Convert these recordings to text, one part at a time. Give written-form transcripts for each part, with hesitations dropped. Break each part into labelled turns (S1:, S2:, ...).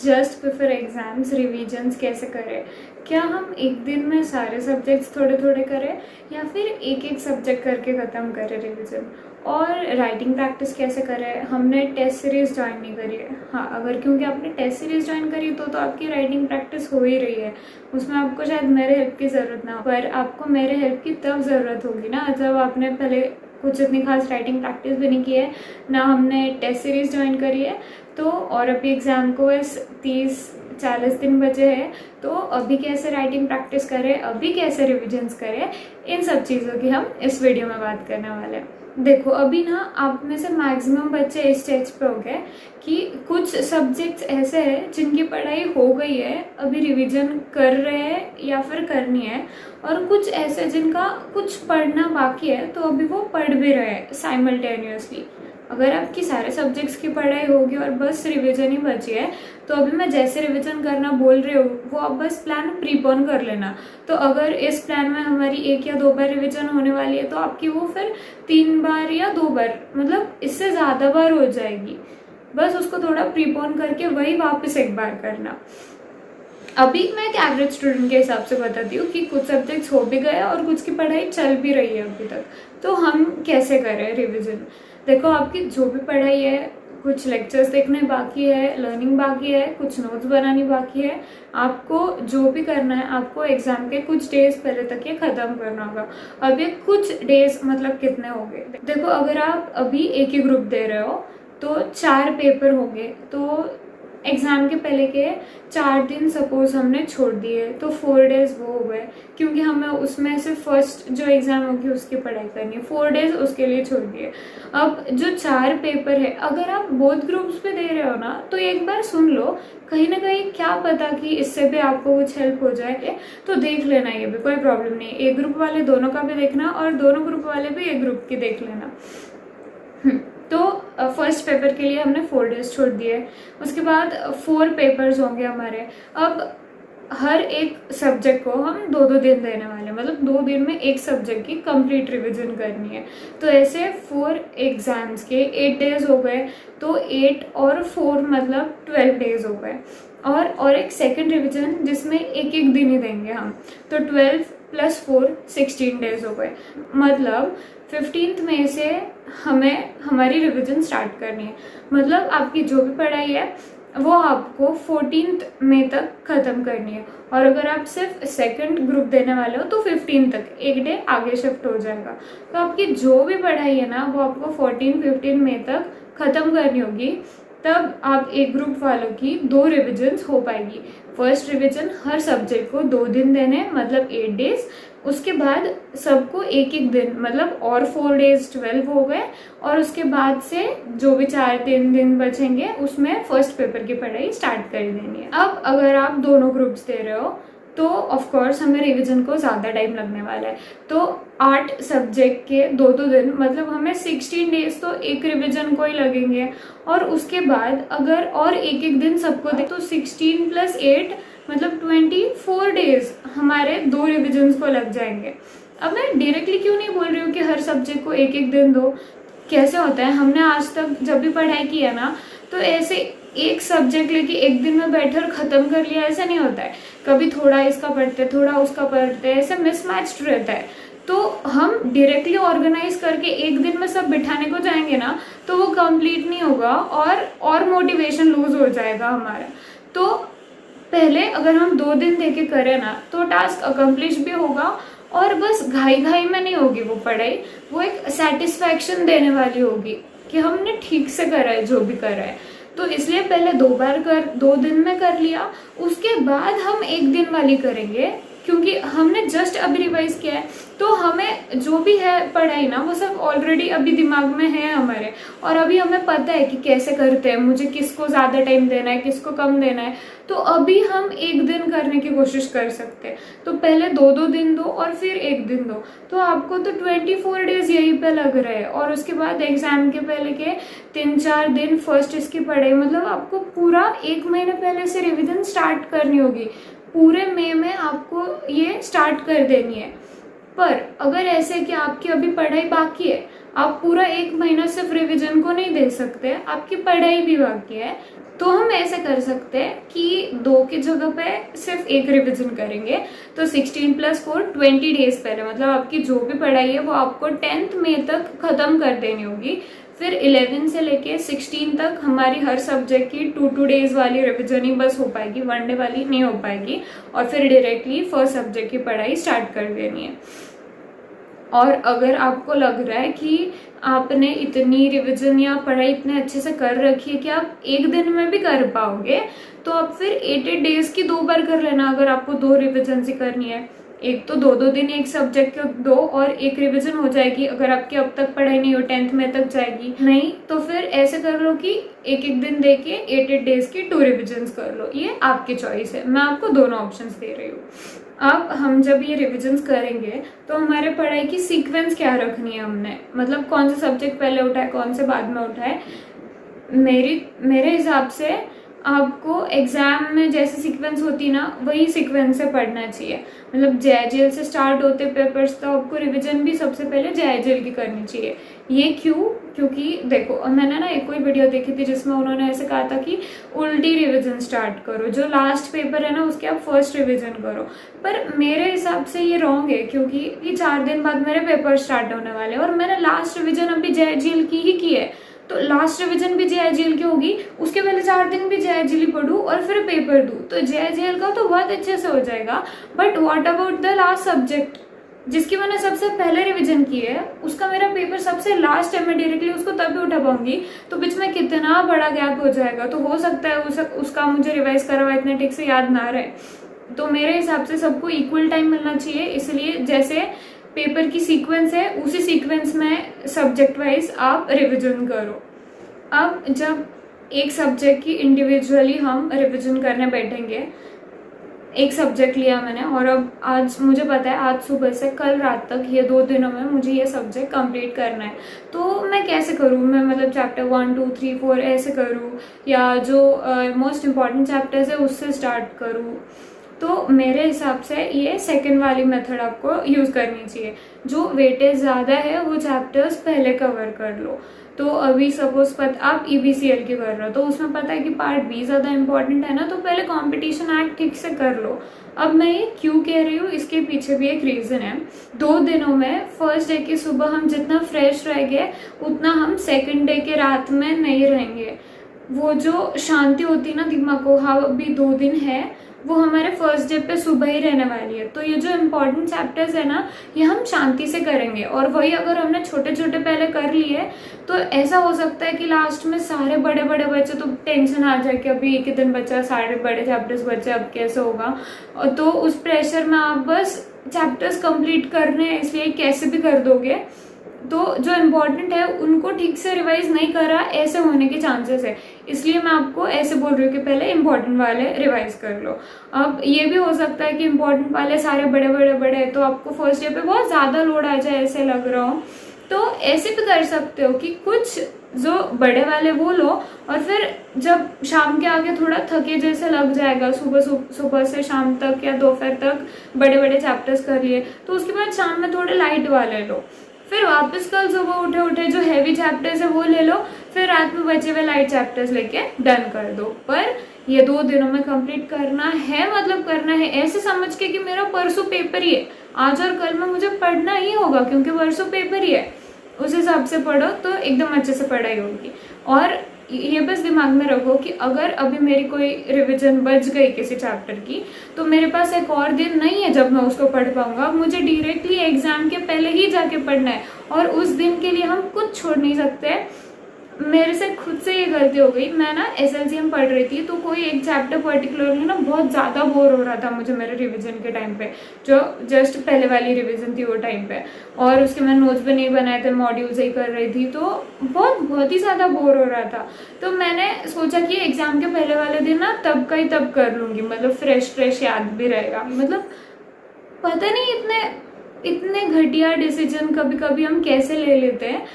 S1: Just before exams revisions कैसे करें? क्या हम एक दिन में सारे सब्जेक्ट्स थोड़े थोड़े करें या फिर एक एक सब्जेक्ट करके ख़त्म करें रिवीजन? और राइटिंग प्रैक्टिस कैसे करें? हमने टेस्ट सीरीज़ ज्वाइन नहीं करी है। हाँ, अगर क्योंकि आपने टेस्ट सीरीज़ ज्वाइन करी तो आपकी राइटिंग प्रैक्टिस हो ही रही है, उसमें आपको शायद मेरे हेल्प की ज़रूरत ना हो, पर आपको मेरे हेल्प की तब ज़रूरत होगी ना जब आपने पहले कुछ इतनी खास राइटिंग प्रैक्टिस भी नहीं की है, ना हमने टेस्ट सीरीज़ ज्वाइन करी है। तो और अभी एग्ज़ाम को बस 30-40 दिन बचे हैं, तो अभी कैसे राइटिंग प्रैक्टिस करें, अभी कैसे रिविजन्स करें, इन सब चीज़ों की हम इस वीडियो में बात करने वाले हैं। देखो, अभी ना आप में से मैक्सिमम बच्चे इस स्टेज पे हो गए कि कुछ सब्जेक्ट्स ऐसे हैं जिनकी पढ़ाई हो गई है, अभी रिवीजन कर रहे हैं या फिर करनी है, और कुछ ऐसे जिनका कुछ पढ़ना बाकी है तो अभी वो पढ़ भी रहे हैं साइमल्टेनियसली। अगर आपकी सारे सब्जेक्ट्स की पढ़ाई होगी और बस रिवीजन ही बची है, तो अभी मैं जैसे रिवीजन करना बोल रही हूँ वो आप बस प्लान प्रीपोन कर लेना। तो अगर इस प्लान में हमारी 1 या 2 बार रिवीजन होने वाली है तो आपकी वो फिर 3 बार या 2 बार, मतलब इससे ज़्यादा बार हो जाएगी। बस उसको थोड़ा प्रीपोन करके वही वापस एक बार करना। अभी मैं एक एवरेज स्टूडेंट के हिसाब से बताती हूँ कि कुछ सब्जेक्ट्स हो भी गए और कुछ की पढ़ाई चल भी रही है अभी तक, तो हम कैसे करें रिवीजन। देखो, आपकी जो भी पढ़ाई है, कुछ लेक्चर्स देखने बाकी है, लर्निंग बाकी है, कुछ नोट्स बनानी बाकी है, आपको जो भी करना है आपको एग्जाम के कुछ डेज पहले तक ये ख़त्म करना होगा। अब ये कुछ डेज मतलब कितने होंगे? देखो, अगर आप अभी एक ही ग्रुप दे रहे हो तो 4 पेपर होंगे, तो एग्ज़ाम के पहले के 4 दिन सपोज हमने छोड़ दिए तो 4 डेज़ वो हो गए, क्योंकि हमें उसमें से फर्स्ट जो एग्ज़ाम होगी उसकी पढ़ाई करनी है, 4 डेज़ उसके लिए छोड़ दिए। अब जो 4 पेपर है, अगर आप बोथ ग्रुप्स पे दे रहे हो ना, तो एक बार सुन लो, कहीं ना कहीं क्या पता कि इससे भी आपको कुछ हेल्प हो जाए, तो देख लेना, ये भी कोई प्रॉब्लम नहीं है। एक ग्रुप वाले दोनों का भी देखना और दोनों ग्रुप वाले भी एक ग्रुप की देख लेना। तो फर्स्ट पेपर के लिए हमने 4 डेज छोड़ दिए, उसके बाद 4 पेपर्स होंगे हमारे। अब हर एक सब्जेक्ट को हम 2-2 दिन देने वाले हैं, मतलब 2 दिन में एक सब्जेक्ट की कंप्लीट रिवीजन करनी है। तो ऐसे 4 एग्जाम्स के 8 डेज हो गए, तो 8 और 4 मतलब 12 डेज हो गए। और एक सेकंड रिवीजन जिसमें एक एक दिन ही देंगे हम, तो 12 + 4 16 डेज हो गए। मतलब 15th मई से हमें हमारी रिवीजन स्टार्ट करनी है। मतलब आपकी जो भी पढ़ाई है वो आपको 14th मई तक ख़त्म करनी है, और अगर आप सिर्फ सेकंड ग्रुप देने वाले हो तो 15 तक एक डे आगे शिफ्ट हो जाएगा। तो आपकी जो भी पढ़ाई है ना वो आपको 14-15 मई तक ख़त्म करनी होगी, तब आप एक ग्रुप वालों की 2 रिविजन्स हो पाएगी। फर्स्ट रिवीजन हर सब्जेक्ट को 2 दिन देने, मतलब 8 डेज। उसके बाद सबको एक एक दिन, मतलब और 4 डेज 12 हो गए, और उसके बाद से जो भी 4-3 दिन बचेंगे उसमें फर्स्ट पेपर की पढ़ाई स्टार्ट कर देनी है। अब अगर आप दोनों ग्रुप्स दे रहे हो तो ऑफ कोर्स हमें रिवीजन को ज़्यादा टाइम लगने वाला है। तो 8 सब्जेक्ट के 2-2 दिन, मतलब हमें 16 डेज तो एक रिवीजन को ही लगेंगे, और उसके बाद अगर और एक एक दिन सबको दे तो 16 + 8 मतलब 24 डेज हमारे 2 रिविजन्स को लग जाएंगे। अब मैं डायरेक्टली क्यों नहीं बोल रही हूँ कि हर सब्जेक्ट को एक एक दिन दो। कैसे होता है, हमने आज तक जब भी पढ़ाई की है ना, तो ऐसे एक सब्जेक्ट लेके एक दिन में बैठे और ख़त्म कर लिया, ऐसा नहीं होता है। कभी थोड़ा इसका पढ़ते, थोड़ा उसका पढ़ते, ऐसे मिसमैच्ड रहता है। तो हम डायरेक्टली ऑर्गेनाइज करके एक दिन में सब बिठाने को जाएंगे ना, तो वो कंप्लीट नहीं होगा और मोटिवेशन लूज हो जाएगा हमारा। तो पहले अगर हम 2 दिन देके करें ना, तो टास्क अकम्प्लिश भी होगा, और बस घाई घाई में नहीं होगी वो पढ़ाई, वो एक सेटिस्फैक्शन देने वाली होगी कि हमने ठीक से करा है जो भी करा है। तो इसलिए पहले 2 बार 2 दिन में कर लिया, उसके बाद हम एक दिन वाली करेंगे, क्योंकि हमने जस्ट अभी रिवाइज किया है, तो हमें जो भी है पढ़ाई ना वो सब ऑलरेडी अभी दिमाग में है हमारे, और अभी हमें पता है कि कैसे करते हैं, मुझे किसको ज़्यादा टाइम देना है, किसको कम देना है। तो अभी हम एक दिन करने की कोशिश कर सकते हैं। तो पहले 2-2 दिन दो और फिर एक दिन दो, तो आपको तो 24 डेज यहीं पे लग रहे हैं, और उसके बाद एग्जाम के पहले के 3-4 दिन फर्स्ट इसकी पढ़ाई, मतलब आपको पूरा 1 महीने पहले से रिविजन स्टार्ट करनी होगी। पूरे मई में आपको ये स्टार्ट कर देनी है। पर अगर ऐसे कि आपकी अभी पढ़ाई बाकी है, आप पूरा 1 महीना सिर्फ रिवीजन को नहीं दे सकते, आपकी पढ़ाई भी बाकी है, तो हम ऐसे कर सकते हैं कि 2 की जगह पे सिर्फ 1 रिविजन करेंगे। तो 16 + 4 20 डेज पहले, मतलब आपकी जो भी पढ़ाई है वो आपको 10th मई तक ख़त्म कर देनी होगी। फिर 11 से लेके 16 तक हमारी हर सब्जेक्ट की 2 डेज वाली रिविजन ही बस हो पाएगी, 1 डे वाली नहीं हो पाएगी। और फिर डायरेक्टली फर्स्ट सब्जेक्ट की पढ़ाई स्टार्ट कर देनी है। और अगर आपको लग रहा है कि आपने इतनी रिवीजन या पढ़ाई इतने अच्छे से कर रखी है कि आप एक दिन में भी कर पाओगे, तो आप फिर 8 डेज की 2 बार कर लेना। अगर आपको 2 रिविजन ही करनी है, एक तो 2 दिन एक सब्जेक्ट के 2 और 1 रिविजन हो जाएगी। अगर आपकी अब तक पढ़ाई नहीं हो 10th में तक जाएगी नहीं, तो फिर ऐसे कर लो कि एक दिन दे के 8 डेज की 2 रिविजन कर लो। ये आपकी चॉइस है, मैं आपको दोनों ऑप्शंस दे रही हूँ। अब हम जब ये रिविजन्स करेंगे तो हमारे पढ़ाई की सीक्वेंस क्या रखनी है हमने, मतलब कौन सा सब्जेक्ट पहले उठाए कौन से बाद में उठाए। मेरे हिसाब से आपको एग्जाम में जैसे सीक्वेंस होती है ना, वही सीक्वेंस से पढ़ना चाहिए। मतलब JIGL से स्टार्ट होते पेपर्स, तो आपको रिवीजन भी सबसे पहले JIGL की करनी चाहिए। ये क्यों? क्योंकि देखो, मैंने ना एक कोई वीडियो देखी थी जिसमें उन्होंने ऐसे कहा था कि उल्टी रिवीजन स्टार्ट करो, जो लास्ट पेपर है ना उसके आप फर्स्ट रिवीजन करो। पर मेरे हिसाब से ये रॉन्ग है, क्योंकि ये 4 दिन बाद मेरे पेपर स्टार्ट होने वाले हैं और मैंने लास्ट रिवीजन अभी JIGL की ही की है। तो लास्ट रिवीजन भी JIGL की होगी, उसके पहले 4 दिन भी JIGL पढ़ूँ और फिर पेपर दूँ, तो JIGL का तो बहुत अच्छे से हो जाएगा। But what about the last subject जिसकी मैंने सबसे पहले रिवीजन की है, उसका मेरा पेपर सबसे लास्ट है, मैं डायरेक्टली उसको तभी उठा पाऊंगी, तो बीच में कितना बड़ा गैप हो जाएगा। तो हो सकता है उसका मुझे रिवाइज करा हुआ इतने ठीक से याद ना रहे। तो मेरे हिसाब से सबको इक्वल टाइम मिलना चाहिए, इसलिए जैसे पेपर की सीक्वेंस है उसी सीक्वेंस में सब्जेक्ट वाइज आप रिवीजन करो। अब जब एक सब्जेक्ट की इंडिविजुअली हम रिवीजन करने बैठेंगे, एक सब्जेक्ट लिया मैंने और अब आज मुझे पता है आज सुबह से कल रात तक ये 2 दिनों में मुझे ये सब्जेक्ट कंप्लीट करना है, तो मैं कैसे करूँ? मैं मतलब चैप्टर 1 2 3 4 ऐसे करूँ, या जो मोस्ट इम्पॉर्टेंट चैप्टर्स है उससे स्टार्ट करूँ? तो मेरे हिसाब से ये सेकंड वाली मेथड आपको यूज़ करनी चाहिए। जो वेटेज ज़्यादा है वो चैप्टर्स पहले कवर कर लो। तो अभी सपोज आप EBCL की कर रहे हो, तो उसमें पता है कि पार्ट B ज़्यादा इंपॉर्टेंट है ना, तो पहले कंपटीशन एक्ट ठीक से कर लो। अब मैं ये क्यों कह रही हूँ, इसके पीछे भी एक रीज़न है। 2 दिनों में फर्स्ट डे की सुबह हम जितना फ्रेश रहेंगे उतना हम सेकेंड डे के रात में नहीं रहेंगे। वो जो शांति होती है ना दिमाग को, हाँ अभी 2 दिन है, वो हमारे फर्स्ट डे पे सुबह ही रहने वाली है। तो ये जो इम्पोर्टेंट चैप्टर्स है ना, ये हम शांति से करेंगे। और वही अगर हमने छोटे छोटे पहले कर लिए तो ऐसा हो सकता है कि लास्ट में सारे बड़े बड़े बच्चे, तो टेंशन आ जाए कि अभी एक ही दिन बचा, सारे बड़े चैप्टर्स बचे, अब कैसे होगा। और तो उस प्रेशर में आप बस चैप्टर्स कंप्लीट करने हैं इसलिए कैसे भी कर दोगे, तो जो इम्पोर्टेंट है उनको ठीक से रिवाइज नहीं करा, ऐसे होने के चांसेस है। इसलिए मैं आपको ऐसे बोल रही हूँ कि पहले इम्पोर्टेंट वाले रिवाइज कर लो। अब ये भी हो सकता है कि इम्पोर्टेंट वाले सारे बड़े बड़े बड़े हैं, तो आपको फर्स्ट डे पे बहुत ज़्यादा लोड आ जाए ऐसे लग रहा हो, तो ऐसे भी कर सकते हो कि कुछ जो बड़े वाले वो लो और फिर जब शाम के आगे थोड़ा थके जैसे लग जाएगा, सुबह से शाम तक या दोपहर तक बड़े बड़े चैप्टर्स कर लिए, तो उसके बाद शाम में थोड़े लाइट वाले लो। फिर वापस कल सुबह उठे जो हैवी चैप्टर्स है वो ले लो, फिर रात में बचे हुए लाइट चैप्टर्स लेके डन कर दो। पर ये 2 दिनों में कंप्लीट करना है, मतलब करना है ऐसे समझ के कि मेरा परसों पेपर ही है, आज और कल में मुझे पढ़ना ही होगा क्योंकि परसों पेपर ही है। उस हिसाब से पढ़ो तो एकदम अच्छे से पढ़ाई होगी। और ये बस दिमाग में रखो कि अगर अभी मेरी कोई रिवीजन बच गई किसी चैप्टर की, तो मेरे पास एक और दिन नहीं है जब मैं उसको पढ़ पाऊंगा। मुझे डायरेक्टली एग्जाम के पहले ही जाके पढ़ना है और उस दिन के लिए हम कुछ छोड़ नहीं सकते। मेरे से खुद से ये गलती हो गई, मैं ना SLCM पढ़ रही थी, तो कोई एक चैप्टर पर्टिकुलरली ना बहुत ज़्यादा बोर हो रहा था मुझे मेरे रिवीजन के टाइम पे, जो जस्ट पहले वाली रिवीजन थी वो टाइम पे, और उसके मैंने नोट्स भी नहीं बनाए थे, मॉड्यूल्स ही कर रही थी, तो बहुत ही ज़्यादा बोर हो रहा था। तो मैंने सोचा कि एग्ज़ाम के पहले वाले दिन ना तब का ही तब कर लूँगी, मतलब फ्रेश याद भी रहेगा। मतलब पता नहीं इतने घटिया डिसीजन कभी कभी हम कैसे ले लेते हैं।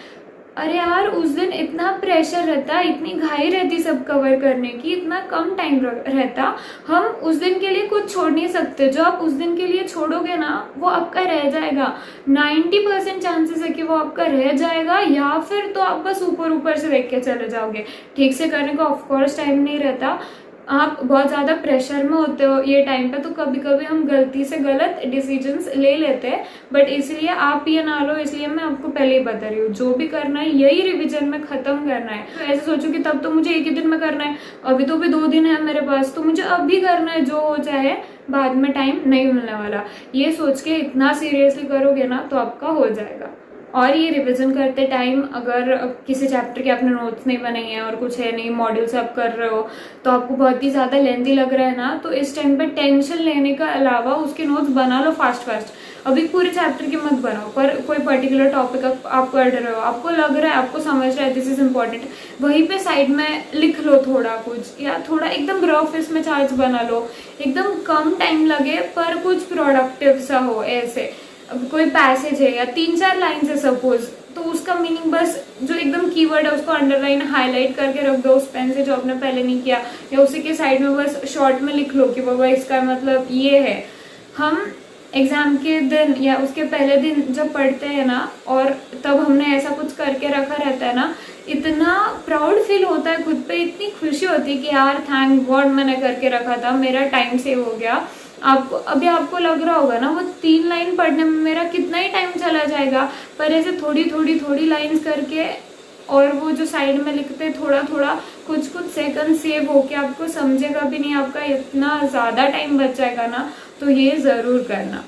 S1: अरे यार उस दिन इतना प्रेशर रहता, इतनी घाई रहती सब कवर करने की, इतना कम टाइम रहता, हम उस दिन के लिए कुछ छोड़ नहीं सकते। जो आप उस दिन के लिए छोड़ोगे ना वो आपका रह जाएगा। 90% चांसेस है कि वो आपका रह जाएगा, या फिर तो आप बस ऊपर ऊपर से देख के चले जाओगे। ठीक से करने को ऑफकोर्स टाइम नहीं रहता, आप बहुत ज़्यादा प्रेशर में होते हो ये टाइम पे, तो कभी कभी हम गलती से गलत डिसीजंस ले लेते हैं। बट इसलिए आप ये ना लो, इसलिए मैं आपको पहले ही बता रही हूँ, जो भी करना है यही रिवीजन में ख़त्म करना है। तो ऐसे सोचो कि तब तो मुझे एक ही दिन में करना है, अभी तो भी 2 दिन है मेरे पास, तो मुझे अभी करना है, जो हो जाए, बाद में टाइम नहीं मिलने वाला। ये सोच के इतना सीरियसली करोगे ना तो आपका हो जाएगा। और ये रिवीजन करते टाइम अगर किसी चैप्टर के आपने नोट्स नहीं बनाए हैं और कुछ है नहीं, मॉड्यूल से आप कर रहे हो, तो आपको बहुत ही ज़्यादा लेंथी लग रहा है ना, तो इस टाइम पे टेंशन लेने का अलावा उसके नोट्स बना लो फास्ट। अभी पूरे चैप्टर की मत बनाओ, पर कोई पर्टिकुलर टॉपिक आप पढ़ रहे हो, आपको लग रहा है, आपको समझ रहा है दिस इज इम्पॉर्टेंट, वहीं पे साइड में लिख लो थोड़ा कुछ, या थोड़ा एकदम रफ इसमें चार्ट्स बना लो, एकदम कम टाइम लगे पर कुछ प्रोडक्टिव सा हो। ऐसे अब कोई पैसेज है या 3-4 लाइन है सपोज, तो उसका मीनिंग बस जो एकदम कीवर्ड है उसको अंडरलाइन हाईलाइट करके रख दो उस पेन से, जो आपने पहले नहीं किया, या उसी के साइड में बस शॉर्ट में लिख लो कि बाबा इसका मतलब ये है। हम एग्जाम के दिन या उसके पहले दिन जब पढ़ते हैं ना, और तब हमने ऐसा कुछ करके रखा रहता है ना, इतना प्राउड फील होता है खुद पे, इतनी खुशी होती है कि यार थैंक गॉड मैंने करके रखा था, मेरा टाइम सेव हो गया। आपको लग रहा होगा ना वो 3 लाइन पढ़ने में मेरा कितना ही टाइम चला जाएगा, पर ऐसे थोड़ी लाइंस करके, और वो जो साइड में लिखते थोड़ा कुछ सेकंड सेव होके आपको समझेगा भी नहीं, आपका इतना ज़्यादा टाइम बच जाएगा ना, तो ये ज़रूर करना।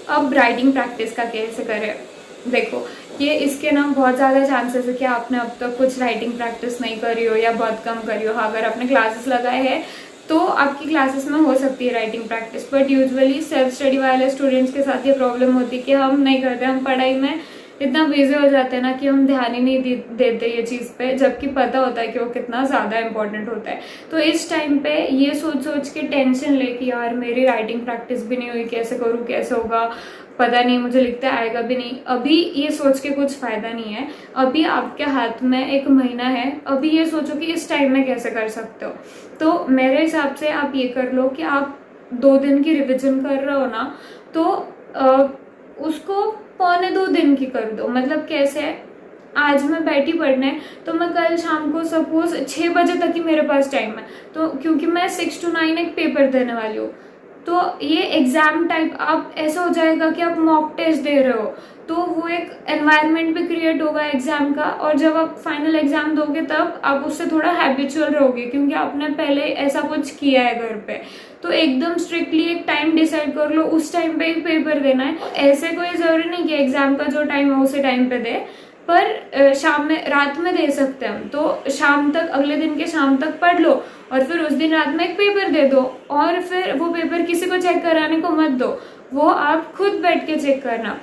S1: अब राइटिंग प्रैक्टिस का कैसे करें, देखो ये इसके ना बहुत ज़्यादा चांसेस है कि आपने अब तक कुछ राइटिंग प्रैक्टिस नहीं करी हो या बहुत कम करी हो। हाँ, अगर आपने क्लासेस लगाए हैं तो आपकी क्लासेस में हो सकती है writing practice, but usually self study वाले स्टूडेंट्स के साथ ये प्रॉब्लम होती है कि हम नहीं करते, हम पढ़ाई में इतना बिजी हो जाते हैं ना कि हम ध्यान ही नहीं देते ये चीज़ पे, जबकि पता होता है कि वो कितना ज़्यादा इंपॉर्टेंट होता है। तो इस टाइम पे ये सोच के टेंशन ले कि यार मेरी राइटिंग प्रैक्टिस भी नहीं हुई, कैसे करूँ, कैसे होगा, पता नहीं, मुझे लिखता आएगा भी नहीं, अभी ये सोच के कुछ फ़ायदा नहीं है। अभी आपके हाथ में 1 महीना है, अभी ये सोचो कि इस टाइम में कैसे कर सकते हो। तो मेरे हिसाब से आप ये कर लो कि आप 2 दिन की रिविजन कर रहे हो ना, तो उसको 1.25 दिन की कर दो। मतलब कैसे, आज मैं बैठी पढ़ने, तो मैं कल शाम को सपोज 6 बजे तक ही मेरे पास टाइम है, तो क्योंकि मैं 6 to 9 एक पेपर देने वाली हूँ, तो ये एग्जाम टाइप आप ऐसा हो जाएगा कि आप मॉक टेस्ट दे रहे हो, तो वो एक एनवायरनमेंट भी क्रिएट होगा एग्जाम का, और जब आप फाइनल एग्जाम दोगे तब आप उससे थोड़ा हैबिचुअल रहोगे, क्योंकि आपने पहले ऐसा कुछ किया है घर पे। तो एकदम स्ट्रिक्टली एक टाइम डिसाइड कर लो, उस टाइम पे ही पेपर देना है। ऐसे कोई ज़रूरी नहीं कि एग्जाम का जो टाइम है उसी टाइम पे दे, पर शाम में, रात में दे सकते हैं हम, तो शाम तक, अगले दिन के शाम तक पढ़ लो, और फिर उस दिन रात में एक पेपर दे दो, और फिर वो पेपर किसी को चेक कराने को मत दो, वो आप खुद बैठ के चेक करना।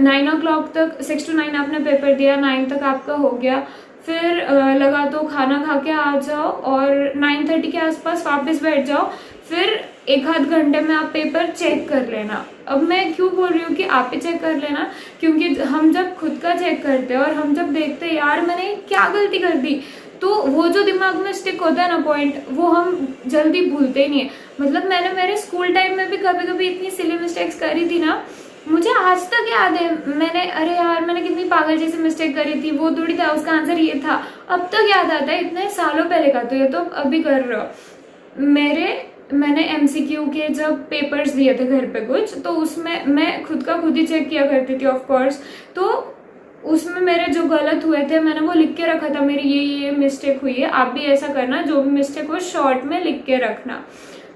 S1: 9 o'clock तक, 6 to 9 आपने पेपर दिया, 9 तक आपका हो गया, फिर लगा तो खाना खा के आ जाओ और 9:30 के आसपास वापस बैठ जाओ, फिर 1-आध घंटे में आप पेपर चेक कर लेना। अब मैं क्यों बोल रही हूँ कि आप ही चेक कर लेना, क्योंकि हम जब खुद का चेक करते हैं और हम जब देखते हैं यार मैंने क्या गलती कर दी, तो वो जो दिमाग में स्टिक होता है ना पॉइंट, वो हम जल्दी भूलते ही नहीं है। मतलब मैंने मेरे स्कूल टाइम में भी कभी कभी इतनी सिली मिस्टेक्स करी थी ना, मुझे आज तक याद है, मैंने, अरे यार मैंने कितनी पागल जैसी मिस्टेक करी थी, वो थोड़ी था, उसका आंसर ये था, अब तक याद आता है, इतने सालों पहले का, तो ये तो अभी कर रहे हो। मैंने MCQ के जब पेपर्स दिए थे घर पे कुछ, तो उसमें मैं खुद का खुद ही चेक किया करती थी ऑफ कोर्स, तो उसमें मेरे जो गलत हुए थे मैंने वो लिख के रखा था, मेरी ये मिस्टेक हुई है। आप भी ऐसा करना, जो भी मिस्टेक हो शॉर्ट में लिख के रखना,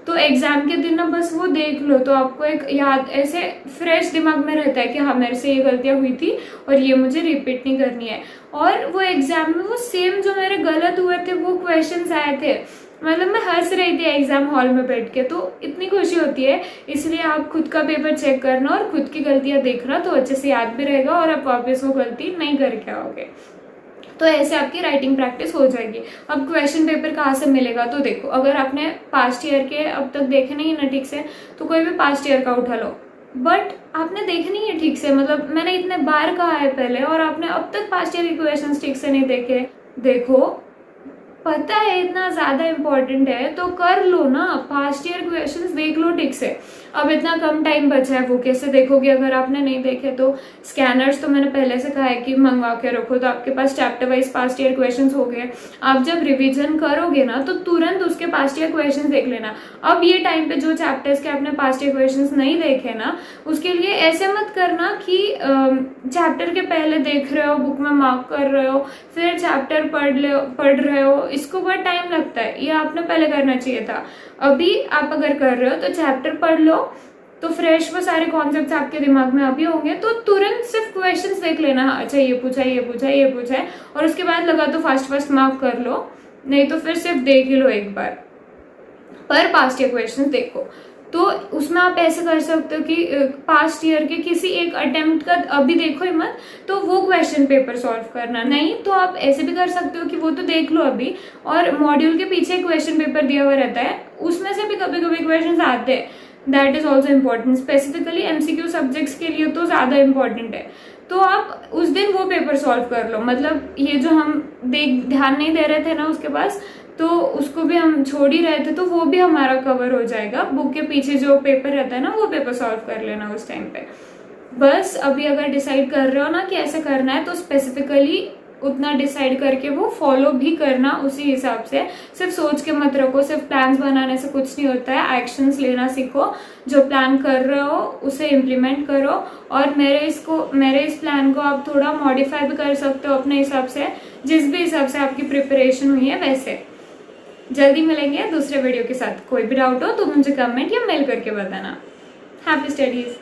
S1: तो एग्जाम के दिन ना बस वो देख लो, तो आपको एक याद, ऐसे फ्रेश दिमाग में रहता है कि हाँ मेरे से ये गलतियाँ हुई थी और ये मुझे रिपीट नहीं करनी है। और वो एग्जाम में वो सेम जो मेरे गलत हुए थे वो क्वेश्चंस आए थे, मतलब मैं हंस रही थी एग्जाम हॉल में बैठ के, तो इतनी खुशी होती है। इसलिए आप खुद का पेपर चेक करना और खुद की गलतियां देखना, तो अच्छे से याद भी रहेगा और आप वापस वो गलती नहीं करके आओगे। तो ऐसे आपकी राइटिंग प्रैक्टिस हो जाएगी। अब क्वेश्चन पेपर कहाँ से मिलेगा, तो देखो, अगर आपने पास्ट ईयर के अब तक देखे नहीं ना ठीक से, तो कोई भी पास्ट ईयर का उठा लो, बट आपने देखे नहीं है ठीक से, मतलब मैंने इतने बार कहा है पहले और आपने अब तक पास्ट ईयर इक्वेशंस ठीक से नहीं देखे। देखो, पता है इतना ज़्यादा इम्पोर्टेंट है तो कर लो ना, पास्ट ईयर क्वेश्चंस देख लो ठीक से। अब इतना कम टाइम बचा है, वो कैसे देखोगे अगर आपने नहीं देखे तो? स्कैनर्स तो मैंने पहले से कहा है कि मंगवा के रखो, तो आपके पास chapter wise past year questions हो गए। आप जब रिवीजन करोगे ना तो तुरंत उसके पास्ट ईयर क्वेश्चंस देख लेना। अब ये टाइम पे जो चैप्टर्स के आपने पास्ट ईयर क्वेश्चंस नहीं देखे ना, उसके लिए ऐसे मत करना कि चैप्टर के पहले देख रहे हो, बुक में मार्क कर रहे हो, फिर चैप्टर पढ़ रहे हो, इसको बहुत टाइम लगता है। ये आपने पहले करना चाहिए था। अभी आप अगर कर रहे हो तो चैप्टर पढ़ लो, तो फ्रेश वो सारे कॉन्सेप्ट्स आपके दिमाग में अभी होंगे, तो तुरंत सिर्फ क्वेश्चंस देख लेना। अच्छा ये पूछा, ये पूछा, ये पूछा है, और उसके बाद लगा तो फास्ट मार्क कर लो, नहीं तो फिर सिर्फ देख ही लो एक बार। पर पास्ट ईयर क्वेश्चंस देखो, तो उसमें आप ऐसे कर सकते हो कि पास्ट ईयर के किसी एक अटेम्प्ट का अभी देखो ही मत, तो वो क्वेश्चन पेपर सॉल्व करना। नहीं तो आप ऐसे भी कर सकते हो कि वो तो देख लो अभी, और मॉड्यूल के पीछे क्वेश्चन पेपर दिया हुआ रहता है, उसमें से भी कभी कभी क्वेश्चन आते हैं। That is also important, specifically MCQ subjects के लिए तो ज़्यादा इम्पोर्टेंट है। तो आप उस दिन वो पेपर सॉल्व कर लो, मतलब ये जो हम ध्यान नहीं दे रहे थे ना उसके पास, तो उसको भी हम छोड़ ही रहे थे, तो वो भी हमारा कवर हो जाएगा। बुक के पीछे जो पेपर रहता है ना, वो पेपर सॉल्व कर लेना उस टाइम पे। बस अभी अगर डिसाइड कर रहे हो ना कि ऐसा करना है, तो स्पेसिफिकली उतना डिसाइड करके वो फॉलो भी करना उसी हिसाब से। सिर्फ सोच के मत रखो, सिर्फ प्लान्स बनाने से कुछ नहीं होता है। एक्शंस लेना सीखो, जो प्लान कर रहे हो उसे इम्प्लीमेंट करो, और मेरे इस प्लान को आप थोड़ा मॉडिफाई भी कर सकते हो अपने हिसाब से, जिस भी हिसाब से आपकी प्रिपरेशन हुई है वैसे। जल्दी मिलेंगे दूसरे वीडियो के साथ। कोई भी डाउट हो तो मुझे कमेंट या मेल करके बताना। Happy studies.